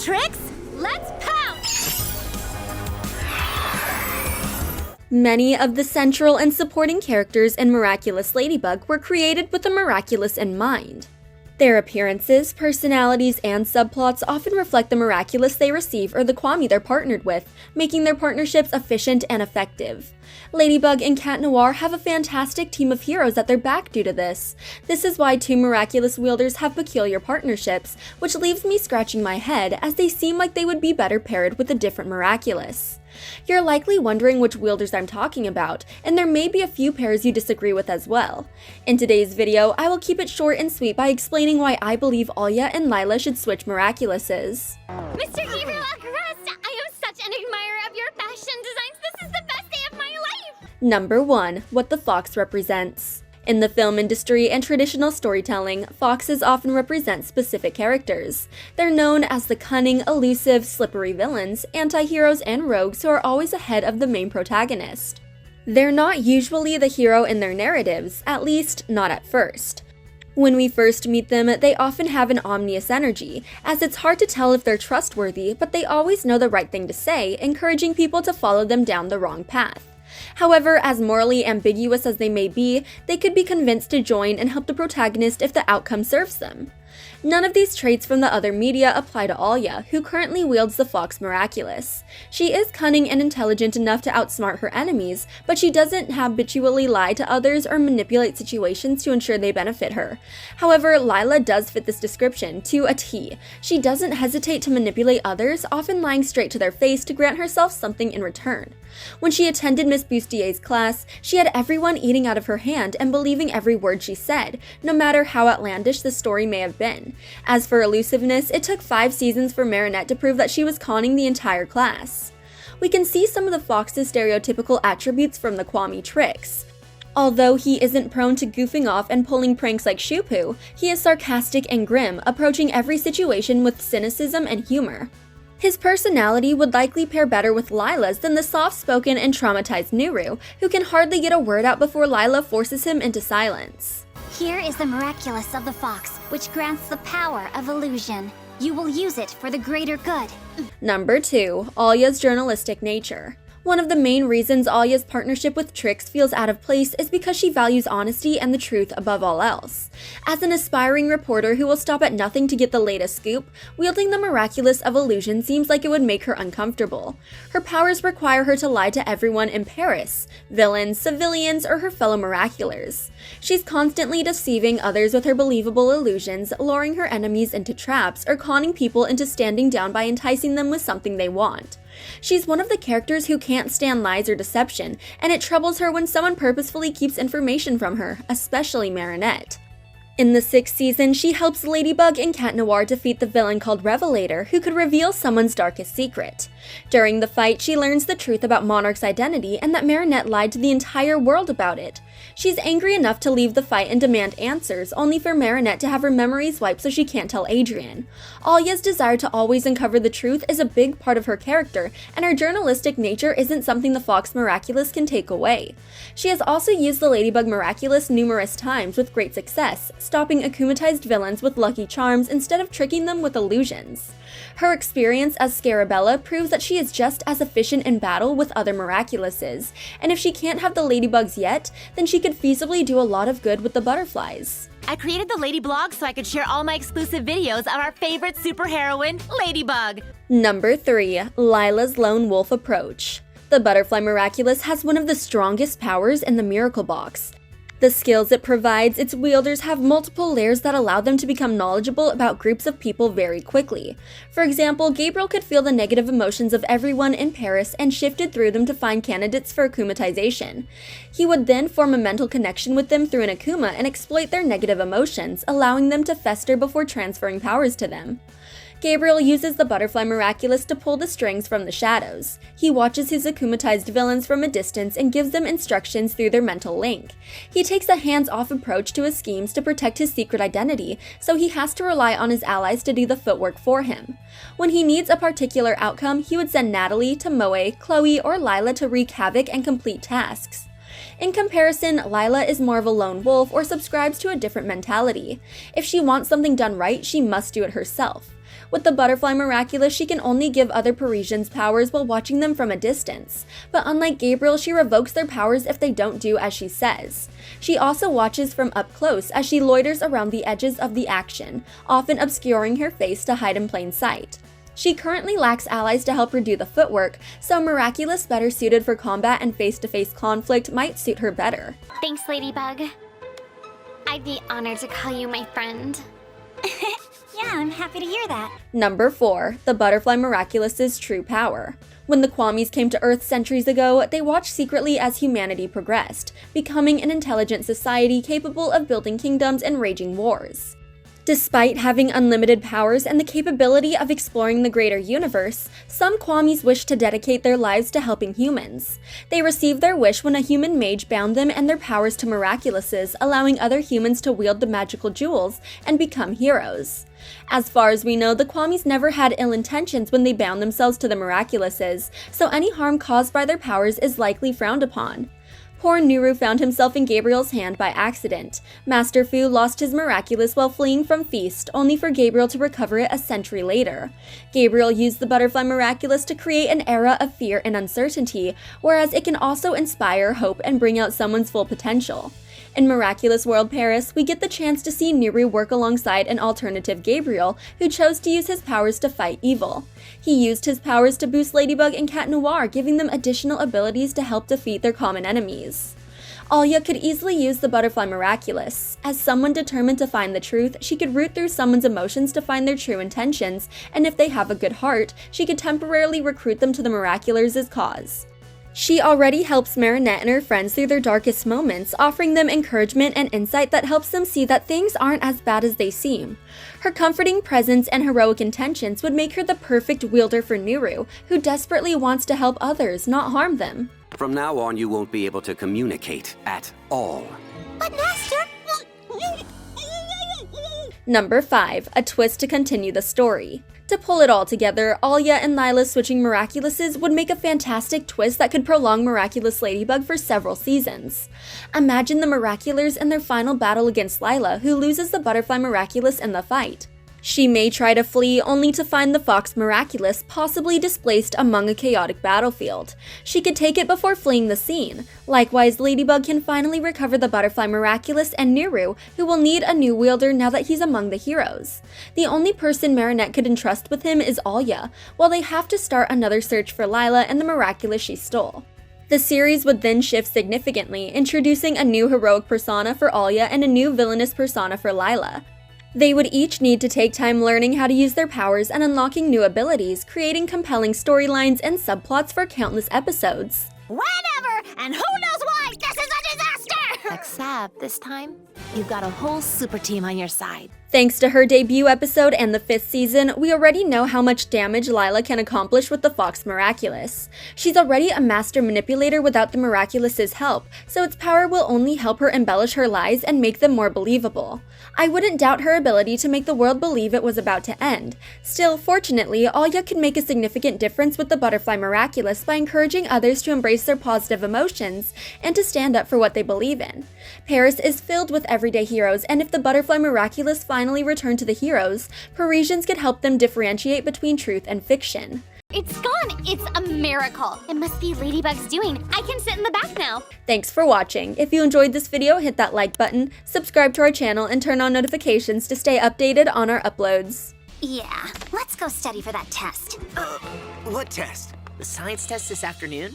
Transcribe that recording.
Tricks, let's pounce! Many of the central and supporting characters in Miraculous Ladybug were created with the miraculous in mind. Their appearances, personalities, and subplots often reflect the miraculous they receive or the Kwami they're partnered with, making their partnerships efficient and effective. Ladybug and Cat Noir have a fantastic team of heroes at their back due to this. This is why two miraculous wielders have peculiar partnerships, which leaves me scratching my head as they seem like they would be better paired with a different miraculous. You're likely wondering which wielders I'm talking about, and there may be a few pairs you disagree with as well. In today's video, I will keep it short and sweet by explaining why I believe Alya and Lila should switch Miraculouses. Mr. Gabriel Agrest, I am such an admirer of your fashion designs. This is the best day of my life! Number 1. What the fox represents. In the film industry and traditional storytelling, foxes often represent specific characters. They're known as the cunning, elusive, slippery villains, anti-heroes, and rogues who are always ahead of the main protagonist. They're not usually the hero in their narratives, at least not at first. When we first meet them, they often have an ominous energy, as it's hard to tell if they're trustworthy, but they always know the right thing to say, encouraging people to follow them down the wrong path. However, as morally ambiguous as they may be, they could be convinced to join and help the protagonist if the outcome serves them. None of these traits from the other media apply to Alya, who currently wields the Fox Miraculous. She is cunning and intelligent enough to outsmart her enemies, but she doesn't habitually lie to others or manipulate situations to ensure they benefit her. However, Lila does fit this description to a T. She doesn't hesitate to manipulate others, often lying straight to their face to grant herself something in return. When she attended Miss Bustier's class, she had everyone eating out of her hand and believing every word she said, no matter how outlandish the story may have been. As for elusiveness, it took 5 seasons for Marinette to prove that she was conning the entire class. We can see some of the fox's stereotypical attributes from the Kwami tricks. Although he isn't prone to goofing off and pulling pranks like Shupu, he is sarcastic and grim, approaching every situation with cynicism and humor. His personality would likely pair better with Lila's than the soft-spoken and traumatized Nuru, who can hardly get a word out before Lila forces him into silence. Here is the Miraculous of the Fox, which grants the power of illusion. You will use it for the greater good. Number 2. Alya's journalistic nature. One of the main reasons Alya's partnership with Trix feels out of place is because she values honesty and the truth above all else. As an aspiring reporter who will stop at nothing to get the latest scoop, wielding the Miraculous of illusion seems like it would make her uncomfortable. Her powers require her to lie to everyone in Paris, villains, civilians, or her fellow Miraculars. She's constantly deceiving others with her believable illusions, luring her enemies into traps, or conning people into standing down by enticing them with something they want. She's one of the characters who can't stand lies or deception, and it troubles her when someone purposefully keeps information from her, especially Marinette. In the 6th season, she helps Ladybug and Cat Noir defeat the villain called Revelator, who could reveal someone's darkest secret. During the fight, she learns the truth about Monarch's identity and that Marinette lied to the entire world about it. She's angry enough to leave the fight and demand answers, only for Marinette to have her memories wiped so she can't tell Adrian. Alya's desire to always uncover the truth is a big part of her character, and her journalistic nature isn't something the Fox Miraculous can take away. She has also used the Ladybug Miraculous numerous times with great success, stopping akumatized villains with lucky charms instead of tricking them with illusions. Her experience as Scarabella proves that she is just as efficient in battle with other Miraculouses, and if she can't have the Ladybugs yet, then she could feasibly do a lot of good with the butterflies. I created the Lady blog so I could share all my exclusive videos of our favorite superheroine, Ladybug. Number 3. Lila's Lone Wolf Approach. The Butterfly Miraculous has one of the strongest powers in the Miracle Box. The skills it provides its wielders have multiple layers that allow them to become knowledgeable about groups of people very quickly. For example, Gabriel could feel the negative emotions of everyone in Paris and shifted through them to find candidates for akumatization. He would then form a mental connection with them through an akuma and exploit their negative emotions, allowing them to fester before transferring powers to them. Gabriel uses the Butterfly Miraculous to pull the strings from the shadows. He watches his akumatized villains from a distance and gives them instructions through their mental link. He takes a hands-off approach to his schemes to protect his secret identity, so he has to rely on his allies to do the footwork for him. When he needs a particular outcome, he would send Natalie, Tomoe, Chloe, or Lila to wreak havoc and complete tasks. In comparison, Lila is more of a lone wolf or subscribes to a different mentality. If she wants something done right, she must do it herself. With the Butterfly Miraculous, she can only give other Parisians powers while watching them from a distance, but unlike Gabriel, she revokes their powers if they don't do as she says. She also watches from up close as she loiters around the edges of the action, often obscuring her face to hide in plain sight. She currently lacks allies to help her do the footwork, so Miraculous better suited for combat and face-to-face conflict might suit her better. Thanks, Ladybug. I'd be honored to call you my friend. Yeah, I'm happy to hear that. Number 4. The Butterfly Miraculous's true power. When the Kwamis came to Earth centuries ago, they watched secretly as humanity progressed, becoming an intelligent society capable of building kingdoms and raging wars. Despite having unlimited powers and the capability of exploring the greater universe, some Kwamis wished to dedicate their lives to helping humans. They received their wish when a human mage bound them and their powers to Miraculouses, allowing other humans to wield the magical jewels and become heroes. As far as we know, the Kwamis never had ill intentions when they bound themselves to the Miraculouses, so any harm caused by their powers is likely frowned upon. Poor Nuru found himself in Gabriel's hand by accident. Master Fu lost his Miraculous while fleeing from Feast, only for Gabriel to recover it a century later. Gabriel used the Butterfly Miraculous to create an era of fear and uncertainty, whereas it can also inspire hope and bring out someone's full potential. In Miraculous World Paris, we get the chance to see Nuru work alongside an alternative Gabriel, who chose to use his powers to fight evil. He used his powers to boost Ladybug and Cat Noir, giving them additional abilities to help defeat their common enemies. Alya could easily use the Butterfly Miraculous. As someone determined to find the truth, she could root through someone's emotions to find their true intentions, and if they have a good heart, she could temporarily recruit them to the Miraculouses' cause. She already helps Marinette and her friends through their darkest moments, offering them encouragement and insight that helps them see that things aren't as bad as they seem. Her comforting presence and heroic intentions would make her the perfect wielder for Nuru, who desperately wants to help others, not harm them. From now on, you won't be able to communicate at all. But Master... Number 5. A twist to continue the story. To pull it all together, Alya and Lila switching Miraculouses would make a fantastic twist that could prolong Miraculous Ladybug for several seasons. Imagine the Miraculars in their final battle against Lila, who loses the Butterfly Miraculous in the fight. She may try to flee, only to find the Fox Miraculous possibly displaced among a chaotic battlefield. She could take it before fleeing the scene. Likewise, Ladybug can finally recover the Butterfly Miraculous and Nuru, who will need a new wielder now that he's among the heroes. The only person Marinette could entrust with him is Alya, while they have to start another search for Lila and the Miraculous she stole. The series would then shift significantly, introducing a new heroic persona for Alya and a new villainous persona for Lila. They would each need to take time learning how to use their powers and unlocking new abilities, creating compelling storylines and subplots for countless episodes. Whatever! And who knows why this is a disaster! Except this time, you've got a whole super team on your side. Thanks to her debut episode and the 5th season, we already know how much damage Lila can accomplish with the Fox Miraculous. She's already a master manipulator without the Miraculous's help, so its power will only help her embellish her lies and make them more believable. I wouldn't doubt her ability to make the world believe it was about to end. Still, fortunately, Alya could make a significant difference with the Butterfly Miraculous by encouraging others to embrace their positive emotions and to stand up for what they believe in. Paris is filled with everyday heroes, and if the Butterfly Miraculous finally returned to the heroes, Parisians could help them differentiate between truth and fiction. It's gone! It's a miracle! It must be Ladybug's doing. I can sit in the back now. Thanks for watching. If you enjoyed this video, hit that like button, subscribe to our channel, and turn on notifications to stay updated on our uploads. Yeah, let's go study for that test. What test? The science test this afternoon?